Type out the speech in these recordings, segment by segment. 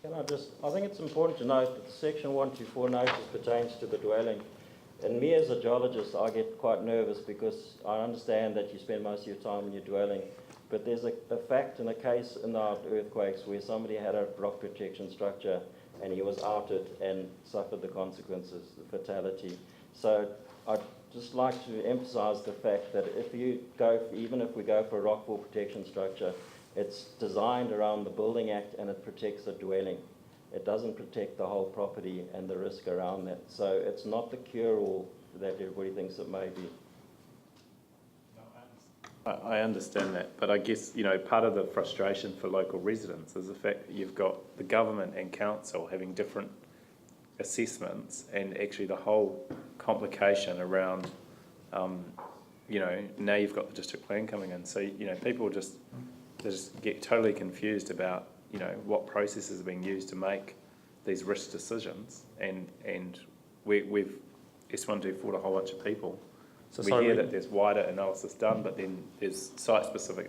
I think it's important to note that Section 124 notice pertains to the dwelling. And me as a geologist, I get quite nervous because I understand that you spend most of your time in your dwelling. But there's a fact in a case in our earthquakes where somebody had a rock protection structure and he was outed and suffered the consequences, the fatality. So I'd just like to emphasise the fact that even if we go for a rockfall protection structure, it's designed around the Building Act and it protects the dwelling. It doesn't protect the whole property and the risk around that. So it's not the cure-all that everybody thinks it may be. I understand that, but I guess, part of the frustration for local residents is the fact that you've got the government and council having different assessments, and actually the whole complication around, now you've got the district plan coming in. So, people just get totally confused about, what processes are being used to make these risk decisions, and we've S124 a whole bunch of people. So we hear that there's wider analysis done, but then there's site-specific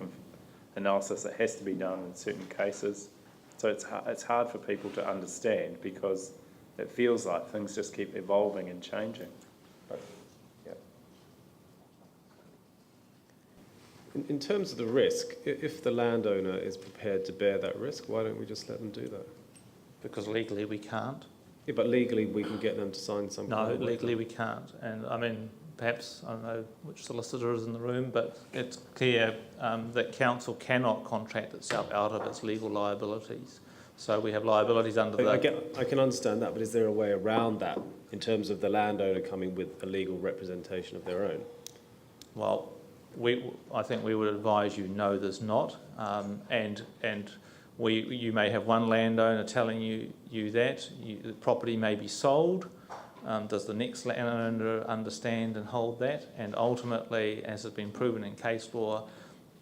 analysis that has to be done in certain cases. So it's hard for people to understand because it feels like things just keep evolving and changing. In terms of the risk, if the landowner is prepared to bear that risk, why don't we just let them do that? Because legally we can't. Yeah, but legally we can get them to sign something. No, legally we can't. And I mean, perhaps, I don't know which solicitor is in the room, but it's clear that council cannot contract itself out of its legal liabilities. So we have liabilities under I can understand that, but is there a way around that in terms of the landowner coming with a legal representation of their own? Well, I think we would advise you no, there's not, and you may have one landowner telling you that the property may be sold. Does the next landowner understand and hold that? And ultimately, as has been proven in case law,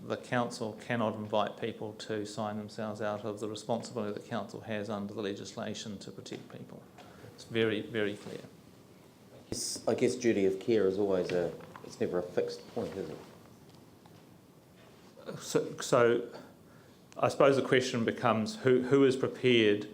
the council cannot invite people to sign themselves out of the responsibility the council has under the legislation to protect people. It's very, very clear. I guess duty of care is always it's never a fixed point, is it? So I suppose the question becomes who is prepared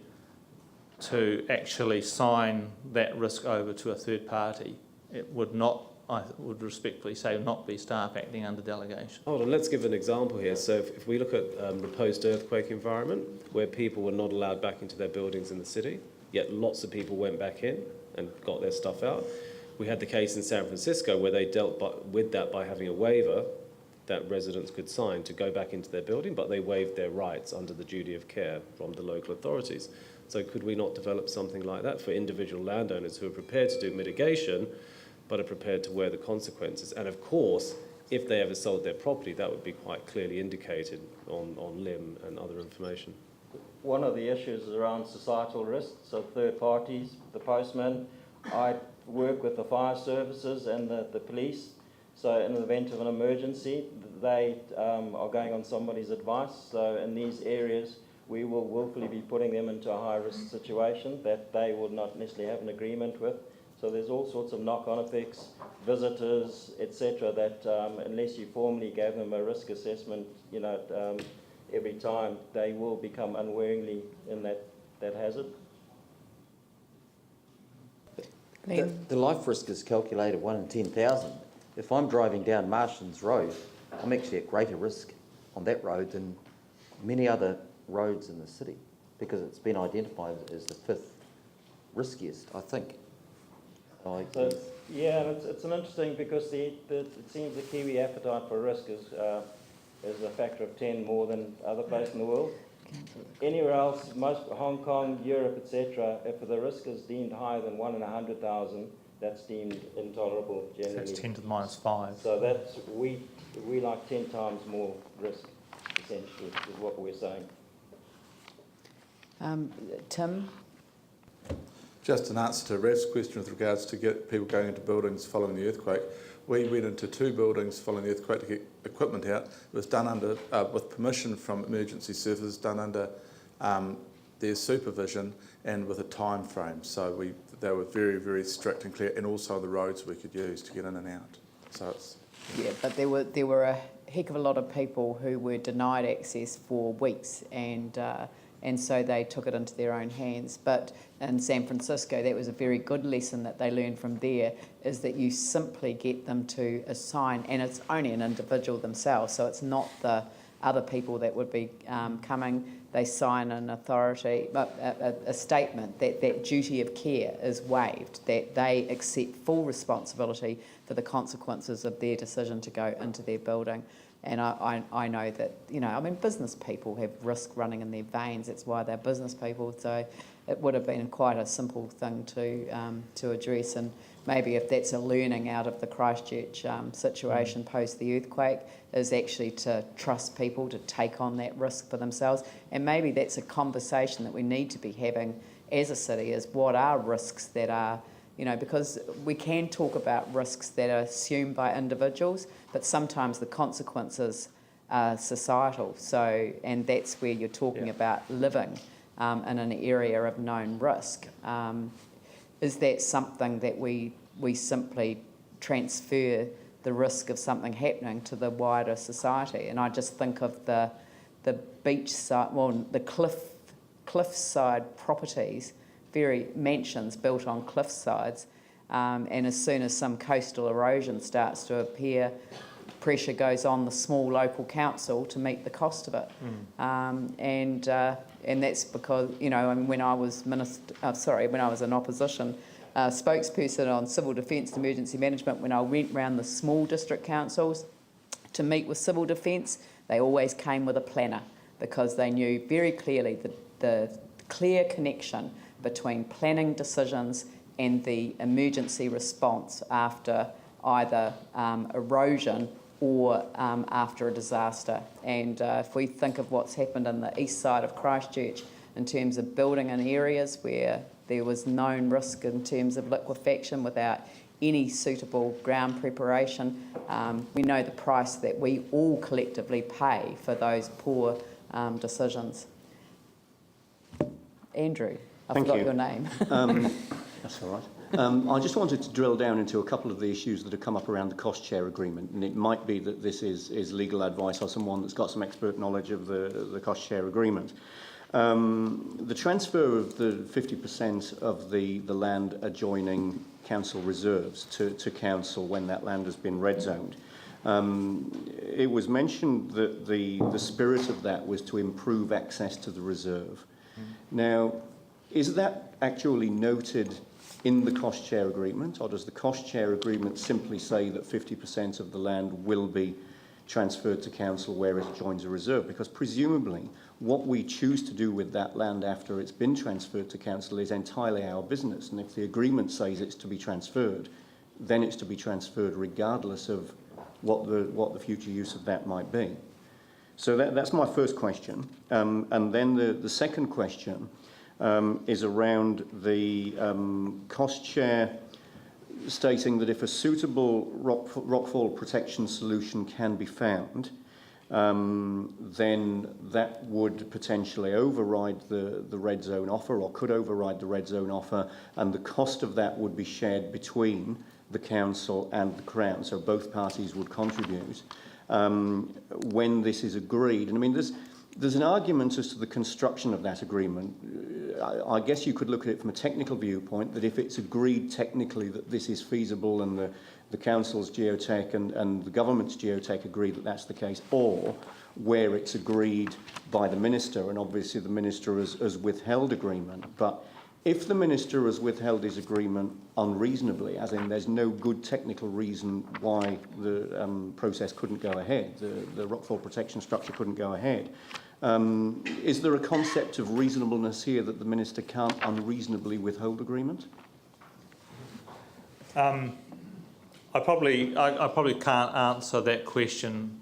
to actually sign that risk over to a third party. It would not, I would respectfully say, not be staff acting under delegation. Hold on, let's give an example here. So if we look at the post-earthquake environment, where people were not allowed back into their buildings in the city, yet lots of people went back in and got their stuff out. We had the case in San Francisco where they dealt with that by having a waiver that residents could sign to go back into their building, but they waived their rights under the duty of care from the local authorities. So could we not develop something like that for individual landowners who are prepared to do mitigation, but are prepared to wear the consequences? And of course, if they ever sold their property, that would be quite clearly indicated on LIM and other information. One of the issues is around societal risks, so third parties, the postman. I work with the fire services and the police. So in the event of an emergency, they are going on somebody's advice. So in these areas, we will willfully be putting them into a high-risk situation that they would not necessarily have an agreement with. So there's all sorts of knock-on effects, visitors, etc., that unless you formally gave them a risk assessment, every time, they will become unwillingly in that hazard. The life risk is calculated 1 in 10,000. If I'm driving down Marston's Road, I'm actually at greater risk on that road than many other roads in the city because it's been identified as the 5th riskiest, I think. It's an interesting because it seems the Kiwi appetite for risk is a factor of 10 more than other places in the world. Anywhere else, most Hong Kong, Europe, etc., if the risk is deemed higher than 1 in 100,000, that's deemed intolerable generally. That's 10 to the minus 5. So that's we like 10 times more risk, essentially, is what we're saying. Tim? Just an answer to Raf's question with regards to get people going into buildings following the earthquake. We went into 2 buildings following the earthquake to get equipment out. It was done under, with permission from emergency services, done under their supervision and with a time frame. So they were very, very strict and clear, and also the roads we could use to get in and out. So it's but there were a heck of a lot of people who were denied access for weeks, and and so they took it into their own hands. But in San Francisco, that was a very good lesson that they learned from there, is that you simply get them to assign, and it's only an individual themselves, so it's not the other people that would be coming. They sign an authority, a statement that that duty of care is waived, that they accept full responsibility for the consequences of their decision to go into their building. And I know that, you know, I mean, business people have risk running in their veins. That's why they're business people. So it would have been quite a simple thing to address. And maybe if that's a learning out of the Christchurch situation post the earthquake, is actually to trust people to take on that risk for themselves. And maybe that's a conversation that we need to be having as a city, is what are risks that are, you know, because we can talk about risks that are assumed by individuals, but sometimes the consequences are societal. So, and that's where you're talking about living in an area of known risk. Is that something that we simply transfer the risk of something happening to the wider society? And I just think of the beachside, well, the cliffside properties, very mansions built on cliff sides, and as soon as some coastal erosion starts to appear, pressure goes on the small local council to meet the cost of it. And that's because, you know, when I was when I was in opposition spokesperson on civil defence and emergency management, when I went round the small district councils to meet with civil defence, they always came with a planner, because they knew very clearly the clear connection between planning decisions and the emergency response after either erosion or after a disaster. And if we think of what's happened in the east side of Christchurch in terms of building in areas where there was known risk in terms of liquefaction without any suitable ground preparation, we know the price that we all collectively pay for those poor decisions. Andrew, I forgot your name. That's all right. I just wanted to drill down into a couple of the issues that have come up around the cost share agreement, and it might be that this is legal advice or someone that's got some expert knowledge of the cost share agreement. The transfer of the 50% of the land adjoining council reserves to council when that land has been red zoned. It was mentioned that the spirit of that was to improve access to the reserve. Now, is that actually noted in the cost share agreement, or does the cost share agreement simply say that 50% of the land will be transferred to council where it joins a reserve? Because presumably what we choose to do with that land after it's been transferred to council is entirely our business, and if the agreement says it's to be transferred, then it's to be transferred regardless of what the future use of that might be. So that's my first question. And then the second question is around the cost share, stating that if a suitable rockfall protection solution can be found, then that would potentially override the red zone offer, or could override the red zone offer, and the cost of that would be shared between the council and the Crown, so both parties would contribute when this is agreed. And I mean, there's an argument as to the construction of that agreement. I guess you could look at it from a technical viewpoint, that if it's agreed technically that this is feasible, and the council's geotech and the government's geotech agree that that's the case, or where it's agreed by the minister, and obviously the minister has withheld agreement. But if the minister has withheld his agreement unreasonably, as in there's no good technical reason why the process couldn't go ahead, the rockfall protection structure couldn't go ahead, is there a concept of reasonableness here that the minister can't unreasonably withhold agreement? I probably can't answer that question.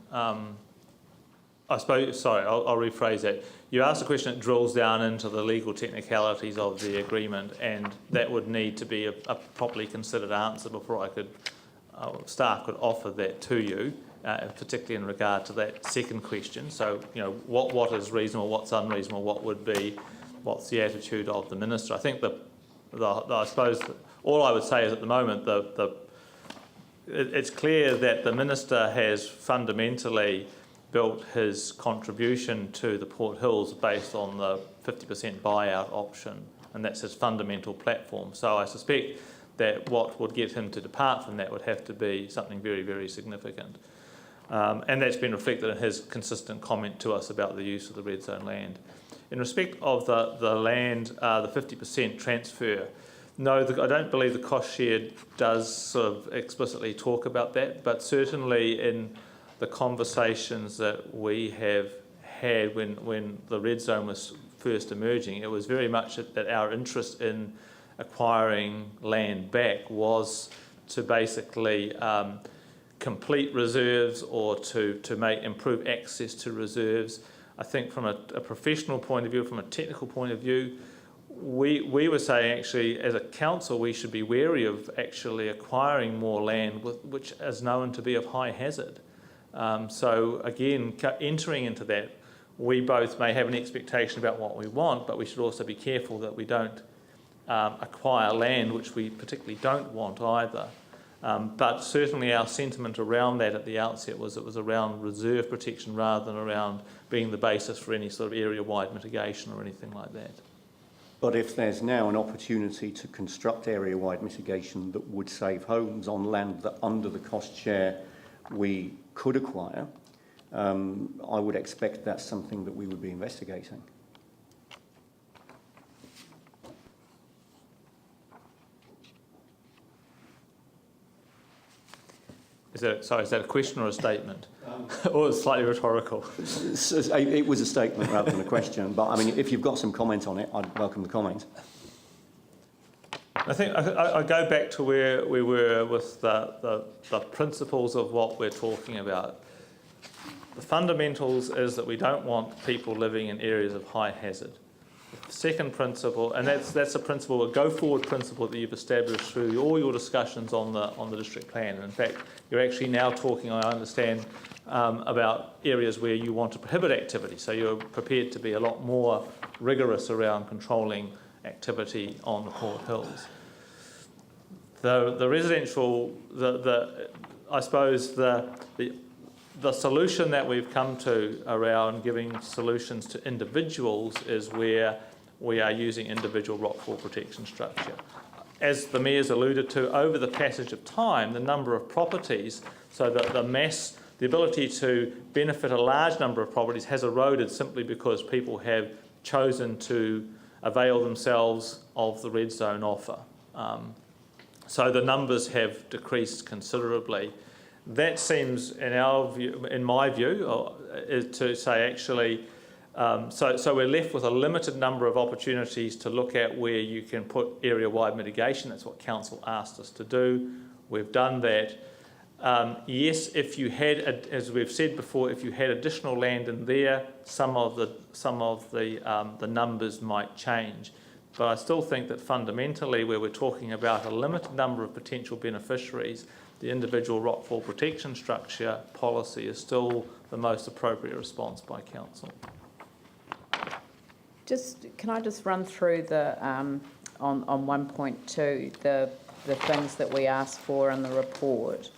I suppose, sorry, I'll rephrase that. You asked a question that drills down into the legal technicalities of the agreement, and that would need to be a properly considered answer before staff could offer that to you, particularly in regard to that second question. So, you know, what is reasonable, what's unreasonable, what's the attitude of the minister? I think I suppose all I would say is at the moment it's clear that the minister has fundamentally built his contribution to the Port Hills based on the 50% buyout option, and that's his fundamental platform. So I suspect that what would get him to depart from that would have to be something very, very significant. And that's been reflected in his consistent comment to us about the use of the red zone land. In respect of the land, the 50% transfer, no, I don't believe the cost share does sort of explicitly talk about that, but certainly in the conversations that we have had when the red zone was first emerging, it was very much that our interest in acquiring land back was to basically complete reserves or to improve access to reserves. I think from a professional point of view, from a technical point of view, we were saying actually as a council we should be wary of actually acquiring more land which is known to be of high hazard. So again, entering into that, we both may have an expectation about what we want, but we should also be careful that we don't acquire land which we particularly don't want either. But certainly our sentiment around that at the outset was it was around reserve protection rather than around being the basis for any sort of area-wide mitigation or anything like that. But if there's now an opportunity to construct area-wide mitigation that would save homes on land that under the cost share we could acquire, I would expect that's something that we would be investigating. Is that a question or a statement? Or slightly rhetorical? It was a statement rather than a question, but I mean, if you've got some comment on it, I'd welcome the comment. I think I go back to where we were with the principles of what we're talking about. The fundamentals is that we don't want people living in areas of high hazard. The second principle, and that's a principle, a go-forward principle that you've established through all your discussions on the district plan. And in fact, you're actually now talking, I understand, about areas where you want to prohibit activity. So you're prepared to be a lot more rigorous around controlling activity on the Port Hills. The residential, I suppose the solution that we've come to around giving solutions to individuals is where we are using individual rockfall protection structure. As the Mayor's alluded to, over the passage of time, the number of properties, so that the ability to benefit a large number of properties has eroded simply because people have chosen to avail themselves of the red zone offer. So the numbers have decreased considerably. That seems, in my view, is to say actually, so we're left with a limited number of opportunities to look at where you can put area-wide mitigation. That's what Council asked us to do. We've done that. Yes, if you had, as we've said before, if you had additional land in there, some of the numbers might change. But I still think that fundamentally, where we're talking about a limited number of potential beneficiaries, the individual rockfall protection structure policy is still the most appropriate response by Council. Can I just run through the on 1.2 the things that we asked for in the report.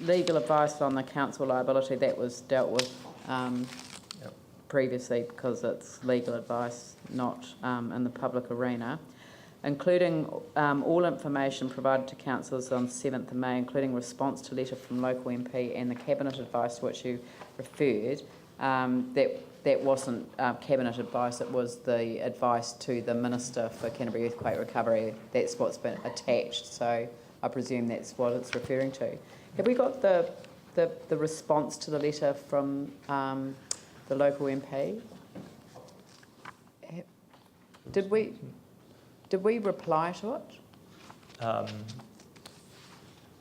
Legal advice on the council liability, that was dealt with previously because it's legal advice, not in the public arena. Including all information provided to councillors on 7th of May, including response to letter from local MP and the cabinet advice to which you referred. That wasn't cabinet advice, it was the advice to the Minister for Canterbury Earthquake Recovery. That's what's been attached, so I presume that's what it's referring to. Have we got the response to the letter from the local MP? Did we reply to it?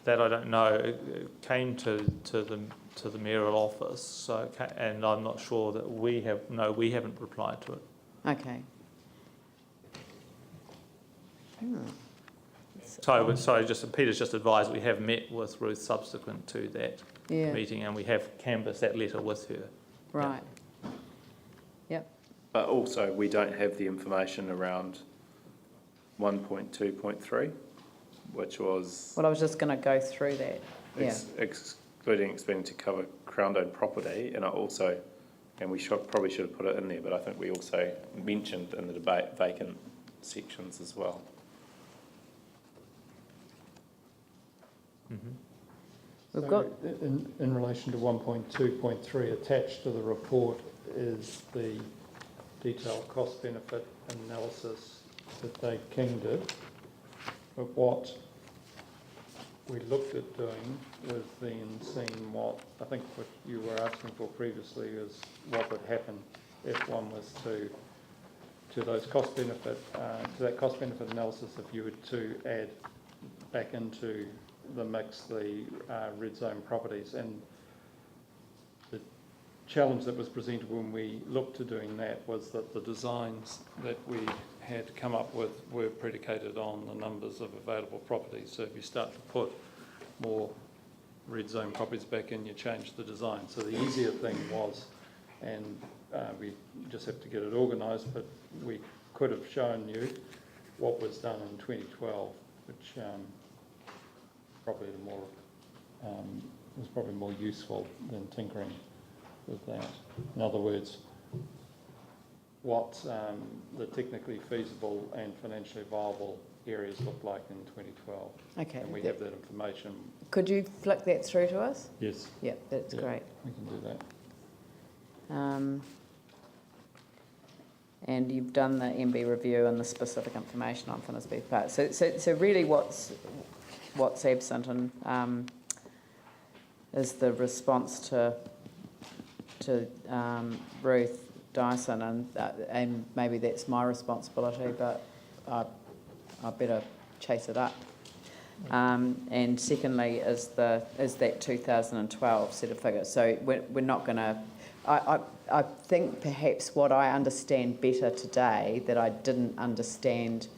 That I don't know. It came to the mayoral office, so and I'm not sure that we haven't replied to it. Okay. So Peter's just advised we have met with Ruth subsequent to that meeting, and we have canvassed that letter with her. Right. Yep. But also, we don't have the information around 1.2.3. which was Well, I was just going to go through that. Yeah. excluding expenditure to cover Crown-owned property, and we probably should have put it in there, but I think we also mentioned in the debate vacant sections as well. We've So got- in relation to 1.2.3, attached to the report is the detailed cost benefit analysis that Dave King did. But what we looked at doing was then seeing what, I think what you were asking for previously is what would happen if one was to those cost benefit, to that cost benefit analysis, if you were to add back into the mix the red zone properties. And the challenge that was presented when we looked to doing that was that the designs that we had come up with were predicated on the numbers of available properties. So if you start to put more red zone properties back in, you change the design. So the easier thing was, and we just have to get it organised, but we could have shown you what was done in 2012, which probably was probably more useful than tinkering with that. In other words, what the technically feasible and financially viable areas look like in 2012. Okay. And we have that information. Could you flick that through to us? Yes. Yeah, that's Yeah. great. We can do that. And you've done the MB review and the specific information on finished beef parts. So really what's absent and is the response to Ruth Dyson, and maybe that's my responsibility, but I better chase it up. And secondly is that 2012 set of figures. So we're not going to. I think perhaps what I understand better today that I didn't understand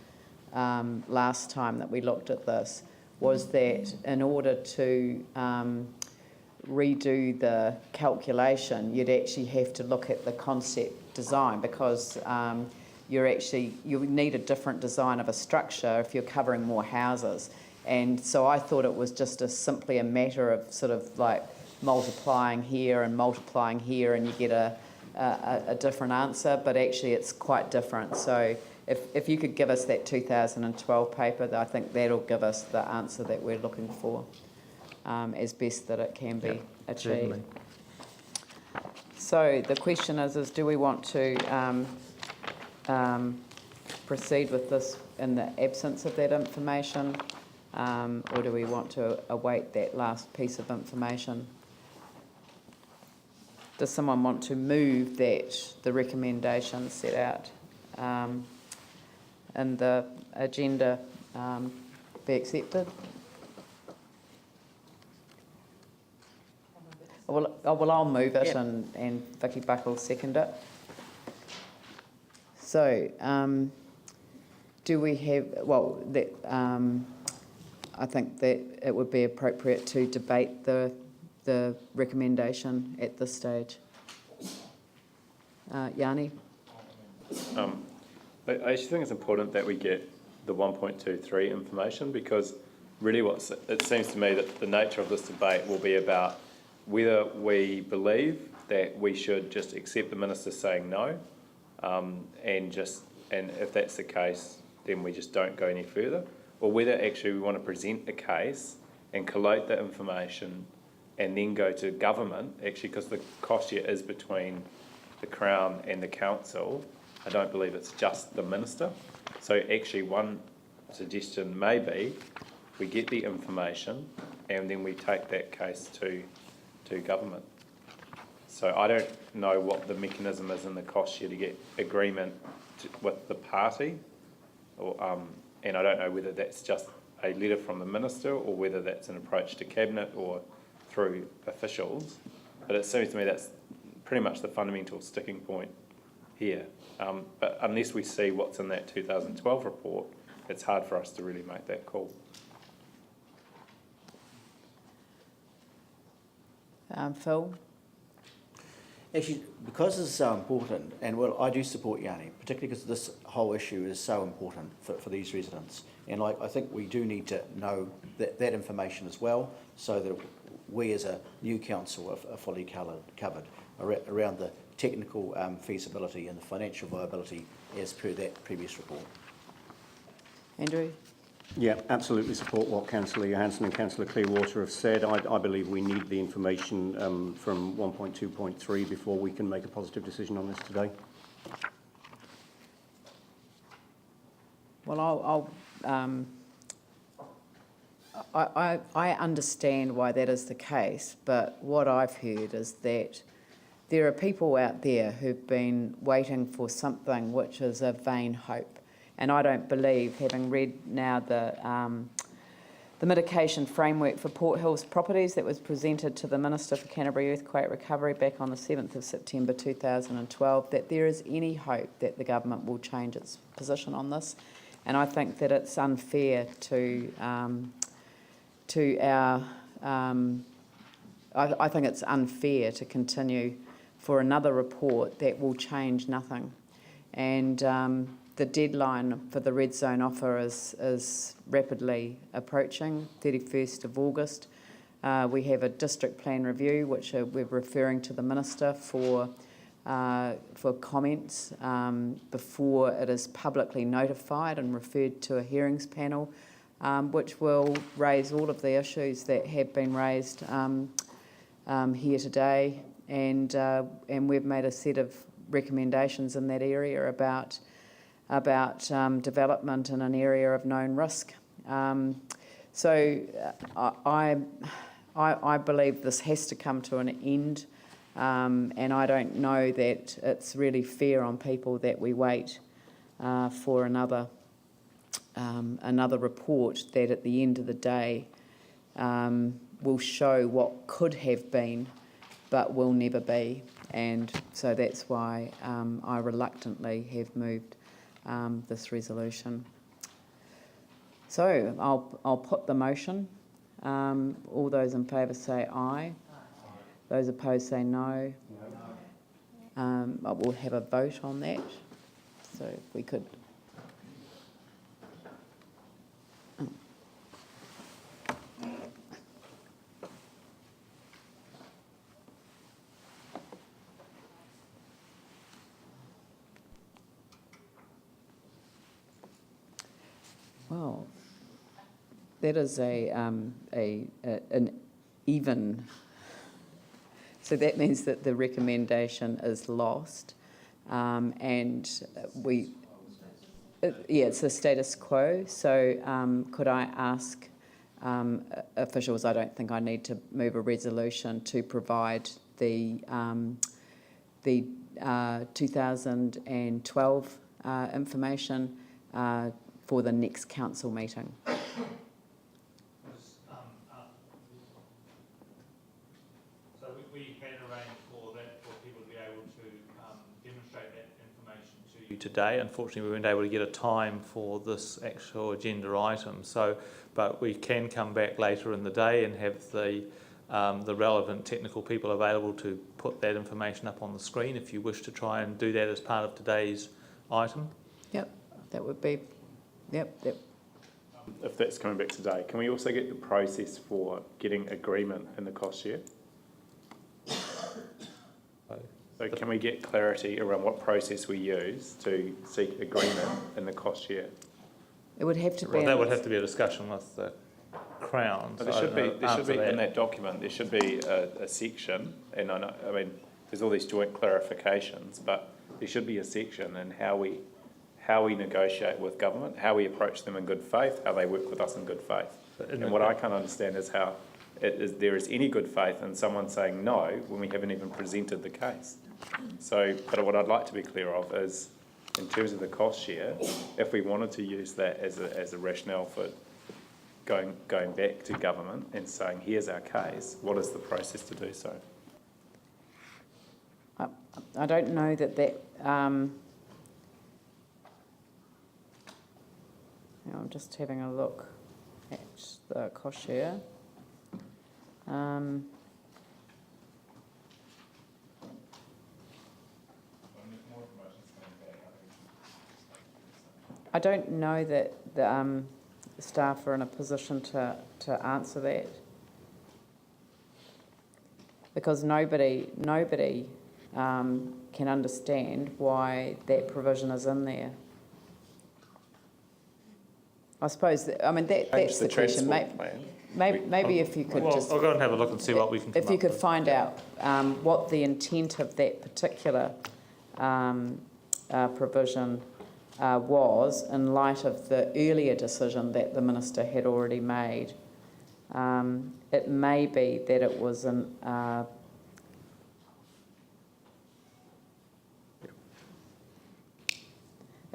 last time that we looked at this was that in order to redo the calculation, you'd actually have to look at the concept design, because you need a different design of a structure if you're covering more houses. And so I thought it was just simply a matter of sort of like multiplying here and you get a different answer, but actually it's quite different. So if you could give us that 2012 paper, I think that'll give us the answer that we're looking for as best that it can be achieved. Certainly. So the question is do we want to proceed with this in the absence of that information, or do we want to await that last piece of information? Does someone want to move that the recommendations set out in the agenda be accepted? Well, I'll move it, yep. and Vicky Buck will second it. So, do we have, I think that it would be appropriate to debate the recommendation at this stage. Yanni? I actually think it's important that we get the 1.23 information, because really it seems to me that the nature of this debate will be about whether we believe that we should just accept the minister saying no, and if that's the case, then we just don't go any further, or whether actually we want to present a case and collate the information and then go to government, actually, because the cost share is between the Crown and the council. I don't believe it's just the minister. So actually one suggestion may be we get the information and then we take that case to government. So I don't know what the mechanism is in the cost share to get agreement with the party, and I don't know whether that's just a letter from the minister or whether that's an approach to cabinet or through officials. But it seems to me that's pretty much the fundamental sticking point here. But unless we see what's in that 2012 report, it's hard for us to really make that call. Phil? Actually, because this is so important, and well, I do support Yanni, particularly because this whole issue is so important for these residents. And I think we do need to know that information as well, so that we as a new council are fully covered around the technical feasibility and the financial viability as per that previous report. Andrew? Yeah, absolutely support what Councillor Johansson and Councillor Clearwater have said. I believe we need the information from 1.2.3 before we can make a positive decision on this today. Well, I understand why that is the case, but what I've heard is that there are people out there who've been waiting for something which is a vain hope. And I don't believe, having read now the mitigation framework for Port Hills properties that was presented to the Minister for Canterbury Earthquake Recovery back on the 7th of September 2012, that there is any hope that the government will change its position on this. And I think that it's unfair to our... I think it's unfair to continue for another report that will change nothing. And the deadline for the red zone offer is rapidly approaching, 31st of August. We have a district plan review, which we're referring to the Minister for comments before it is publicly notified and referred to a hearings panel, which will raise all of the issues that have been raised here today. And we've made a set of recommendations in that area about development in an area of known risk. So I believe this has to come to an end, and I don't know that it's really fair on people that we wait for another report that at the end of the day will show what could have been but will never be. And so that's why I reluctantly have moved this resolution. So I'll put the motion. All those in favour say aye. Those opposed say no. We'll have a vote on that. So if we could. Well, that is an even. So that means that the recommendation is lost, and it's the status quo. So could I ask officials? I don't think I need to move a resolution to provide the 2012 information for the next council meeting. So we had arranged for that, for people to be able to demonstrate that information to you today. Unfortunately, we weren't able to get a time for this actual agenda item. So, but we can come back later in the day and have the relevant technical people available to put that information up on the screen if you wish to try and do that as part of today's item. Yep, that would be. Yep. If that's coming back today, can we also get the process for getting agreement in the cost share? So can we get clarity around what process we use to seek agreement in the cost share? It would have to be. Well, that would have to be a discussion with the Crown. There should be in that document. There should be a section, and I mean, there's all these joint clarifications, but there should be a section in how we negotiate with government, how we approach them in good faith, how they work with us in good faith. And what I can't understand is how there is any good faith in someone saying no when we haven't even presented the case. So, but what I'd like to be clear of is, in terms of the cost share, if we wanted to use that as a rationale for going back to government and saying, here's our case, what is the process to do so? I don't know that I'm just having a look at the cost share. I don't know that the staff are in a position to answer that, because nobody can understand why that provision is in there. I suppose, that's the question. Maybe if you could Well, just... I'll go and have a look and see what we can come If you up could with. find out what the intent of that particular provision was in light of the earlier decision that the Minister had already made. It may be that it was it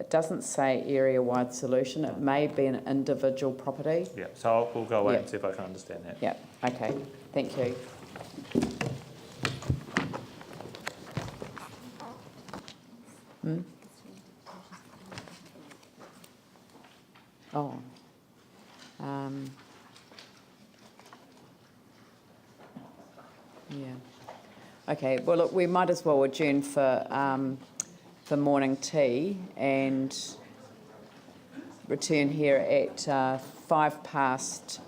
doesn't say area-wide solution, it may be an individual property. Yeah, so we'll go away Yeah. and see if I can understand that. Yeah, okay, thank you. Oh. Yeah. Okay, well, look, we might as well adjourn for morning tea and return here at 11:05.